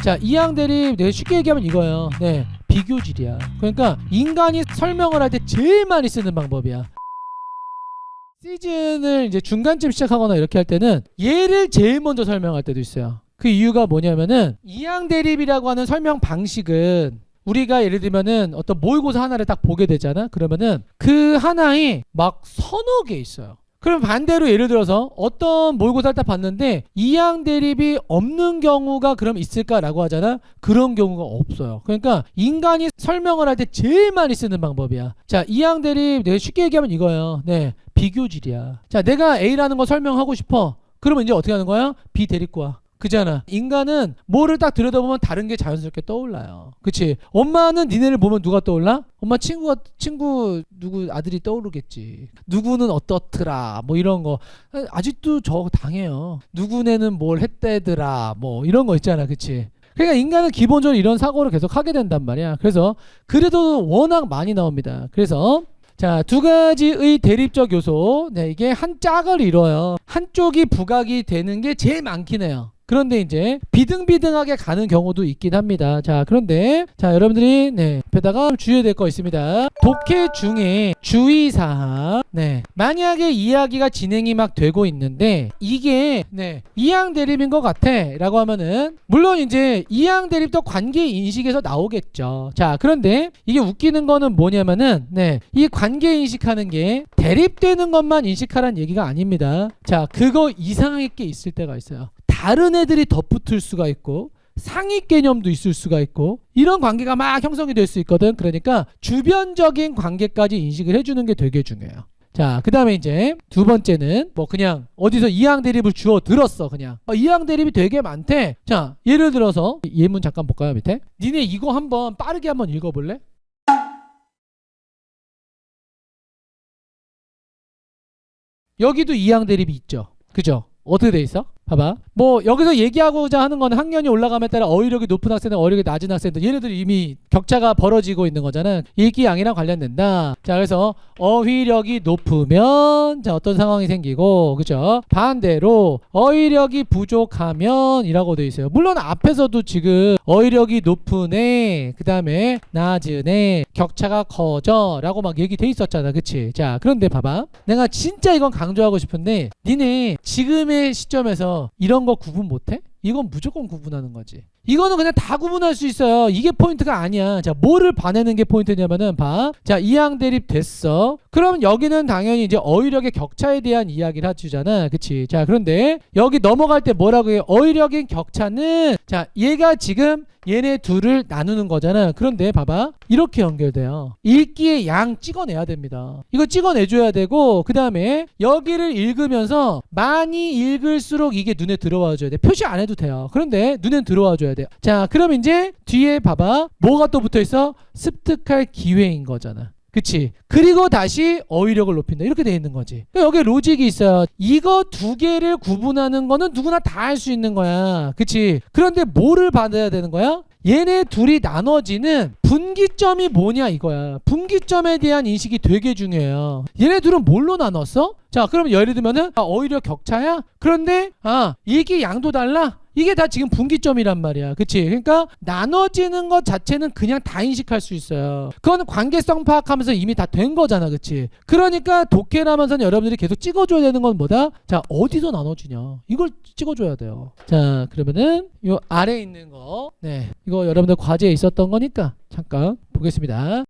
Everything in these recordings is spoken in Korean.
자, 이항 대립 내가 쉽게 얘기하면 이거예요. 네, 비교질이야. 그러니까 인간이 설명을 할 때 제일 많이 쓰는 방법이야. 시즌을 이제 중간쯤 시작하거나 이렇게 할 때는 얘를 제일 먼저 설명할 때도 있어요. 그 이유가 뭐냐면은 이항 대립이라고 하는 설명 방식은 우리가 예를 들면은 어떤 모의고사 하나를 딱 보게 되잖아. 그러면은 그 하나에 막 서너 개 있어요. 그럼 반대로 예를 들어서 어떤 모의고사를 딱 봤는데 이항 대립이 없는 경우가 그럼 있을까라고 하잖아. 그런 경우가 없어요. 그러니까 인간이 설명을 할 때 제일 많이 쓰는 방법이야. 자, 이항 대립 내가 쉽게 얘기하면 이거예요. 네, 비교질이야. 자, 내가 A라는 거 설명하고 싶어. 그러면 이제 어떻게 하는 거야? B 데리고 와. 그잖아. 인간은 뭐를 딱 들여다보면 다른 게 자연스럽게 떠올라요. 그치? 엄마는 니네를 보면 누가 떠올라? 엄마 친구 누구 아들이 떠오르겠지. 누구는 어떻더라 뭐 이런 거. 아직도 저거 당해요. 누구네는 뭘 했대더라 뭐 이런 거 있잖아. 그치? 그러니까 인간은 기본적으로 이런 사고를 계속 하게 된단 말이야. 그래서 그래도 워낙 많이 나옵니다. 그래서 자, 두 가지의 대립적 요소. 네, 이게 한 짝을 이뤄요. 한쪽이 부각이 되는 게 제일 많긴 해요. 그런데 이제 비등비등하게 가는 경우도 있긴 합니다. 자, 그런데 자, 여러분들이 네, 옆에다가 주의해야 될 거 있습니다. 독해 중에 주의사항. 네, 만약에 이야기가 진행이 막 되고 있는데 이게 네, 이항 대립인 것 같아 라고 하면은 물론 이제 이항 대립도 관계 인식에서 나오겠죠. 자, 그런데 이게 웃기는 거는 뭐냐면은 네, 이 관계 인식하는 게 대립되는 것만 인식하라는 얘기가 아닙니다. 자, 그거 이상할 게 있을 때가 있어요. 다른 애들이 덧붙을 수가 있고 상위 개념도 있을 수가 있고 이런 관계가 막 형성이 될 수 있거든. 그러니까 주변적인 관계까지 인식을 해주는 게 되게 중요해요. 자, 그 다음에 이제 두 번째는 뭐 그냥 어디서 이항 대립을 주워 들었어. 그냥 이항 대립이 되게 많대. 자, 예를 들어서 예문 잠깐 볼까요? 밑에 니네 이거 한번 빠르게 한번 읽어볼래? 여기도 이항 대립이 있죠. 그죠? 어떻게 돼 있어? 봐봐. 뭐 여기서 얘기하고자 하는 건 학년이 올라감에 따라 어휘력이 높은 학생들, 어휘력이 낮은 학생들, 얘네들 이미 격차가 벌어지고 있는 거잖아. 읽기양이랑 관련된다. 자, 그래서 어휘력이 높으면 자, 어떤 상황이 생기고, 그죠? 반대로 어휘력이 부족하면 이라고 돼 있어요. 물론 앞에서도 지금 어휘력이 높은 애, 그 다음에 낮은 애, 격차가 커져 라고 막 얘기돼 있었잖아. 그치? 자, 그런데 봐봐. 내가 진짜 이건 강조하고 싶은데 니네 지금의 시점에서 이런 거 구분 못해? 이건 무조건 구분하는 거지. 이거는 그냥 다 구분할 수 있어요. 이게 포인트가 아니야. 자, 뭐를 봐내는 게 포인트냐면은 봐. 자, 이항 대립 됐어. 그럼 여기는 당연히 이제 어휘력의 격차에 대한 이야기를 해주잖아. 그치? 자, 그런데 여기 넘어갈 때 뭐라고 해요? 어휘력의 격차는 자, 얘가 지금 얘네 둘을 나누는 거잖아. 그런데 봐봐. 이렇게 연결돼요. 읽기의 양 찍어내야 됩니다. 이거 찍어내줘야 되고 그 다음에 여기를 읽으면서 많이 읽을수록 이게 눈에 들어와 줘야 돼. 표시 안 해도 돼요. 그런데 눈엔 들어와 줘야 돼요. 자, 그럼 이제 뒤에 봐봐. 뭐가 또 붙어있어? 습득할 기회인 거잖아. 그치? 그리고 다시 어휘력을 높인다. 이렇게 돼 있는 거지. 그러니까 여기 로직이 있어요. 이거 두 개를 구분하는 거는 누구나 다 할 수 있는 거야. 그치? 그런데 뭐를 받아야 되는 거야? 얘네 둘이 나눠지는 분기점이 뭐냐 이거야. 분기점에 대한 인식이 되게 중요해요. 얘네 둘은 뭘로 나눴어? 자, 그럼 예를 들면은 어휘력 격차야? 그런데 이게 양도 달라? 이게 다 지금 분기점이란 말이야. 그치? 그러니까 나눠지는 것 자체는 그냥 다 인식할 수 있어요. 그건 관계성 파악하면서 이미 다 된 거잖아. 그치? 그러니까 독해라면서는 여러분들이 계속 찍어줘야 되는 건 뭐다? 자, 어디서 나눠지냐? 이걸 찍어줘야 돼요. 자, 그러면은 요 아래에 있는 거 네, 이거 여러분들 과제에 있었던 거니까 잠깐 보겠습니다.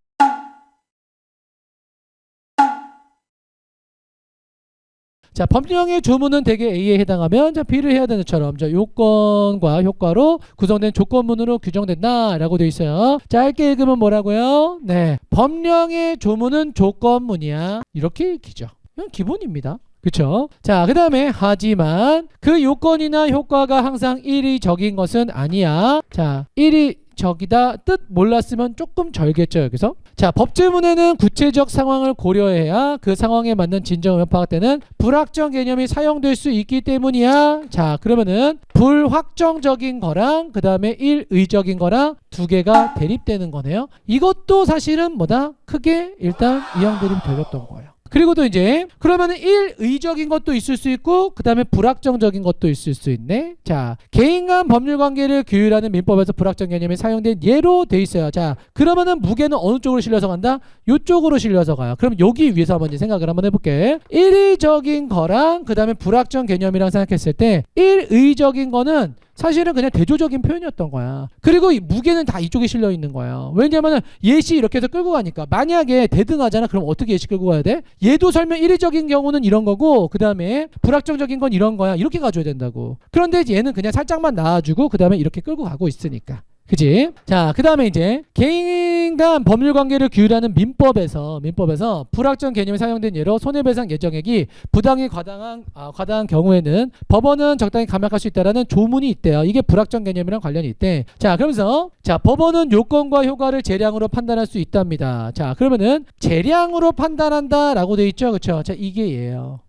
자, 법령의 조문은 대개 A에 해당하면 자, B를 해야 되는 것처럼 자, 요건과 효과로 구성된 조건문으로 규정된다 라고 되어 있어요. 짧게 읽으면 뭐라고요? 네, 법령의 조문은 조건문이야. 이렇게 읽히죠. 이건 기본입니다. 그쵸? 자, 그 다음에 하지만 그 요건이나 효과가 항상 일의적인 것은 아니야. 자, 일의적이다 뜻 몰랐으면 조금 절겠죠 여기서. 자, 법제문에는 구체적 상황을 고려해야 그 상황에 맞는 진정음을 파악할 때는 불확정 개념이 사용될 수 있기 때문이야. 자, 그러면은 불확정적인 거랑 그 다음에 일의적인 거랑 두 개가 대립되는 거네요. 이것도 사실은 뭐다? 크게 일단 이항 대립이 되었던 거예요. 그리고 또 이제 그러면은 일의적인 것도 있을 수 있고 그 다음에 불확정적인 것도 있을 수 있네. 자, 개인 간 법률 관계를 규율하는 민법에서 불확정 개념이 사용된 예로 돼 있어요. 자, 그러면은 무게는 어느 쪽으로 실려서 간다? 요쪽으로 실려서 가요. 그럼 여기 위에서 한번 생각을 한번 해볼게. 일의적인 거랑 그 다음에 불확정 개념이랑 생각했을 때 일의적인 거는 사실은 그냥 대조적인 표현이었던 거야. 그리고 이 무게는 다 이쪽에 실려 있는 거예요. 왜냐면은 예시 이렇게 해서 끌고 가니까 만약에 대등하잖아. 그럼 어떻게 예시 끌고 가야 돼? 얘도 설명 일의적인 경우는 이런 거고 그 다음에 불확정적인 건 이런 거야. 이렇게 가줘야 된다고. 그런데 얘는 그냥 살짝만 나와주고 그 다음에 이렇게 끌고 가고 있으니까. 그지? 자, 그 다음에 이제 개인 간 법률 관계를 규율하는 민법에서 불확정 개념이 사용된 예로 손해배상 예정액이 부당히 과다한 경우에는 법원은 적당히 감액할 수 있다라는 조문이 있대요. 이게 불확정 개념이랑 관련이 있대. 자, 그러면서 자, 법원은 요건과 효과를 재량으로 판단할 수 있답니다. 자, 그러면은 재량으로 판단한다라고 돼 있죠, 그렇죠? 자, 이게 얘예요.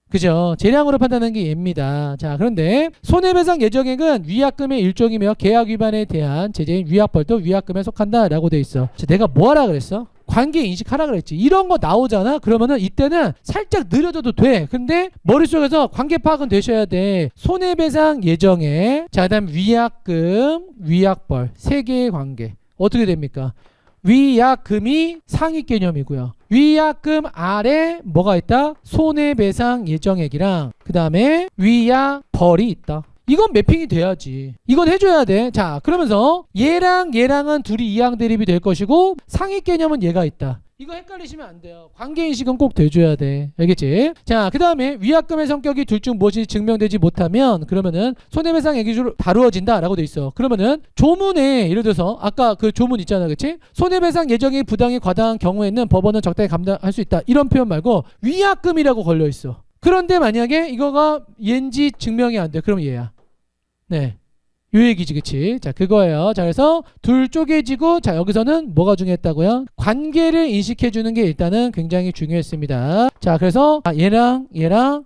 그죠? 재량으로 판단하는 게 얘입니다. 자, 그런데 손해배상 예정액은 위약금의 일종이며 계약 위반에 대한 제재인 위약벌도 위약금에 속한다라고 돼 있어. 자, 내가 뭐 하라 그랬어? 관계 인식하라 그랬지. 이런 거 나오잖아. 그러면은 이때는 살짝 느려져도 돼. 근데 머릿속에서 관계 파악은 되셔야 돼. 손해배상 예정액, 자, 그다음 위약금, 위약벌 세 개의 관계 어떻게 됩니까? 위약금이 상위 개념이고요. 위약금 아래 뭐가 있다? 손해배상 예정액이랑 그 다음에 위약벌이 있다. 이건 매핑이 돼야지. 이건 해줘야 돼. 자, 그러면서 얘랑은 둘이 이항 대립이 될 것이고 상위 개념은 얘가 있다. 이거 헷갈리시면 안 돼요. 관계인식은 꼭 돼줘야 돼. 알겠지? 자, 그 다음에 위약금의 성격이 둘 중 무엇이 증명되지 못하면 그러면은 손해배상 액기로 다루어진다 라고 돼 있어. 그러면은 조문에 예를 들어서 아까 그 조문 있잖아, 그치? 손해배상 예정이 부당히 과다한 경우에는 법원은 적당히 감당할 수 있다, 이런 표현 말고 위약금이라고 걸려 있어. 그런데 만약에 이거가 얘인지 증명이 안 돼, 그럼 얘야. 네, 요 얘기지, 그치? 자, 그거예요. 자, 그래서 둘 쪼개지고, 자, 여기서는 뭐가 중요했다고요? 관계를 인식해주는 게 일단은 굉장히 중요했습니다. 자, 그래서 얘랑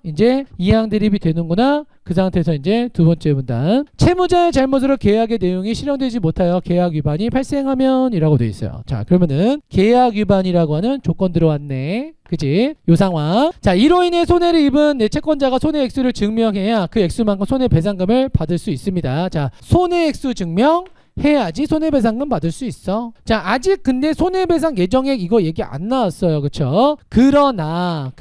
이제 이항 대립이 되는구나. 그 상태에서 이제 두 번째 문단, 채무자의 잘못으로 계약의 내용이 실현되지 못하여 계약 위반이 발생하면 이라고 돼 있어요. 자, 그러면은 계약 위반이라고 하는 조건 들어왔네. 그지? 요 상황. 자, 이로 인해 손해를 입은 내 채권자가 손해 액수를 증명해야 그 액수만큼 손해배상금을 받을 수 있습니다. 자, 손해 액수 증명 해야지 손해배상금 받을 수 있어. 자, 아직 근데 손해배상 예정액 이거 얘기 안 나왔어요. 그쵸? 그러나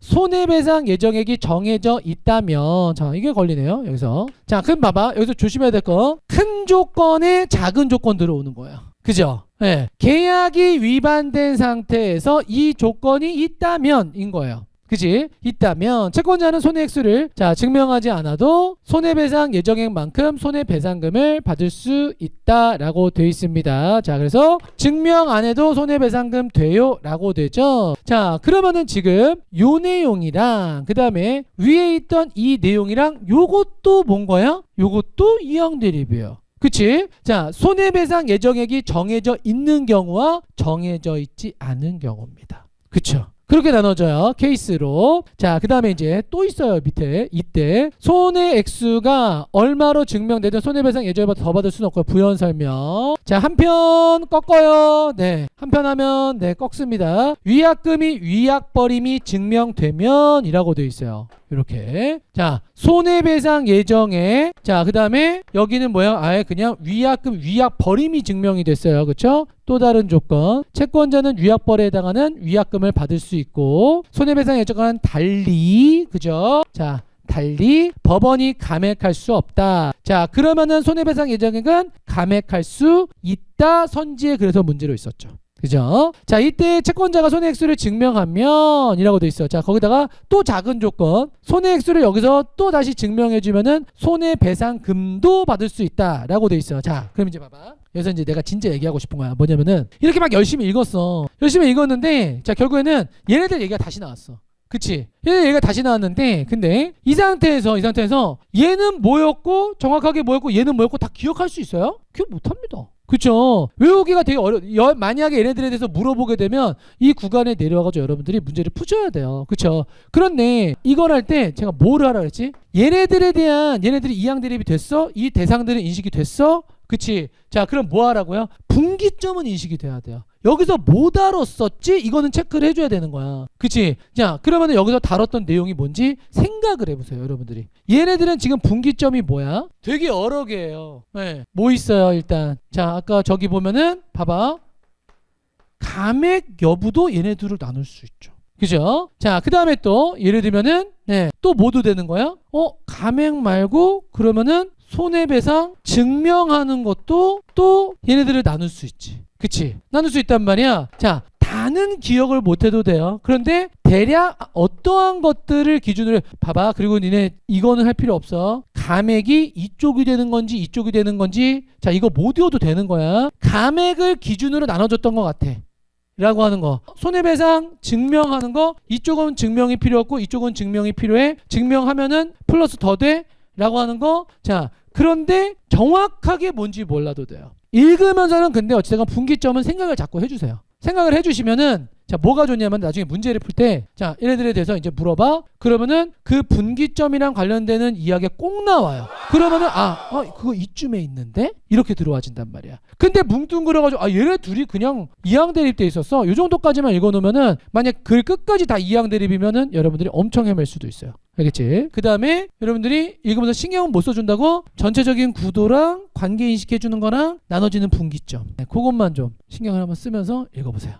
손해배상 예정액이 정해져 있다면, 자, 이게 걸리네요. 여기서. 자, 그럼 봐봐. 여기서 조심해야 될 거. 큰 조건에 작은 조건 들어오는 거예요. 그죠? 네. 계약이 위반된 상태에서 이 조건이 있다면 인 거예요. 그지? 있다면 채권자는 손해액수를 자 증명하지 않아도 손해배상 예정액만큼 손해배상금을 받을 수 있다라고 되어 있습니다. 자, 그래서 증명 안 해도 손해배상금 돼요 라고 되죠. 자, 그러면은 지금 요 내용이랑 그 다음에 위에 있던 이 내용이랑 요것도 뭔 거야? 요것도 이항 대립이에요. 그치? 자, 손해배상 예정액이 정해져 있는 경우와 정해져 있지 않은 경우입니다. 그쵸? 그렇게 나눠져요. 케이스로. 자, 그 다음에 이제 또 있어요. 밑에. 이때 손해 액수가 얼마로 증명되든 손해배상 예정액보다 더 받을 수는 없고요. 부연 설명. 자, 한편 꺾어요. 네, 한편 하면 네, 꺾습니다. 위약금이 위약벌임이 증명되면 이라고 되어 있어요. 이렇게. 자, 손해배상 예정액. 자, 그 다음에 여기는 뭐야? 아예 그냥 위약금 위약벌임이 증명이 됐어요. 그쵸? 또 다른 조건, 채권자는 위약벌에 해당하는 위약금을 받을 수 있고 손해배상 예정과는 달리, 그죠? 자, 달리 법원이 감액할 수 없다. 자, 그러면은 손해배상 예정액은 감액할 수 있다. 선지에 그래서 문제로 있었죠. 그죠? 자, 이때 채권자가 손해액수를 증명하면 이라고 돼 있어. 자, 거기다가 또 작은 조건, 손해액수를 여기서 또 다시 증명해주면은 손해배상금도 받을 수 있다 라고 돼 있어. 자, 그럼 이제 봐봐. 여기서 이제 내가 진짜 얘기하고 싶은 거야. 뭐냐면은 이렇게 막 열심히 읽었어. 열심히 읽었는데 자, 결국에는 얘네들 얘기가 다시 나왔어. 그치? 얘네들 얘기가 다시 나왔는데 근데 이 상태에서 얘는 뭐였고 정확하게 뭐였고 얘는 뭐였고 다 기억할 수 있어요? 기억 못합니다. 그쵸? 외우기가 되게 만약에 얘네들에 대해서 물어보게 되면 이 구간에 내려와가지고 여러분들이 문제를 푸셔야 돼요. 그쵸? 그런데 이걸 할 때 제가 뭐를 하라 그랬지? 얘네들이 이항 대립이 됐어? 이 대상들은 인식이 됐어? 그치? 자, 그럼 뭐 하라고요? 분기점은 인식이 돼야 돼요. 여기서 뭐 다뤘었지? 이거는 체크를 해줘야 되는 거야. 그치? 자, 그러면 여기서 다뤘던 내용이 뭔지 생각을 해보세요, 여러분들이. 얘네들은 지금 분기점이 뭐야? 되게 여러 개예요. 네. 뭐 있어요, 일단. 자, 아까 저기 보면은 봐봐. 감액 여부도 얘네들을 나눌 수 있죠. 그죠? 자, 그 다음에 또 예를 들면은 또 뭐도 되는 거야? 감액 말고 그러면은 손해배상 증명하는 것도 또 얘네들을 나눌 수 있지. 그치? 나눌 수 있단 말이야. 자, 다는 기억을 못해도 돼요. 그런데 대략 어떠한 것들을 기준으로 봐봐. 그리고 니네 이거는 할 필요 없어. 감액이 이쪽이 되는 건지 이쪽이 되는 건지, 자, 이거 못 외워도 되는 거야. 감액을 기준으로 나눠줬던 것 같아 라고 하는 거. 손해배상 증명하는 거, 이쪽은 증명이 필요 없고 이쪽은 증명이 필요해. 증명하면은 플러스 더 돼 라고 하는 거. 자, 그런데 정확하게 뭔지 몰라도 돼요. 읽으면서는 근데 어찌됐건 분기점은 생각을 자꾸 해주세요. 생각을 해주시면은, 자, 뭐가 좋냐면 나중에 문제를 풀 때, 자, 얘네들에 대해서 이제 물어봐. 그러면은 그 분기점이랑 관련되는 이야기가 꼭 나와요. 그러면은 그거 이쯤에 있는데 이렇게 들어와진단 말이야. 근데 뭉뚱그려가지고 얘네 둘이 그냥 이항 대립돼 있었어. 이 정도까지만 읽어놓으면은, 만약 글 끝까지 다 이항 대립이면은 여러분들이 엄청 헤맬 수도 있어요. 알겠지? 그 다음에 여러분들이 읽으면서 신경은 못 써준다고 전체적인 구도랑 관계 인식해주는 거랑 나눠지는 분기점, 그것만 좀 신경을 한번 쓰면서 읽어보세요.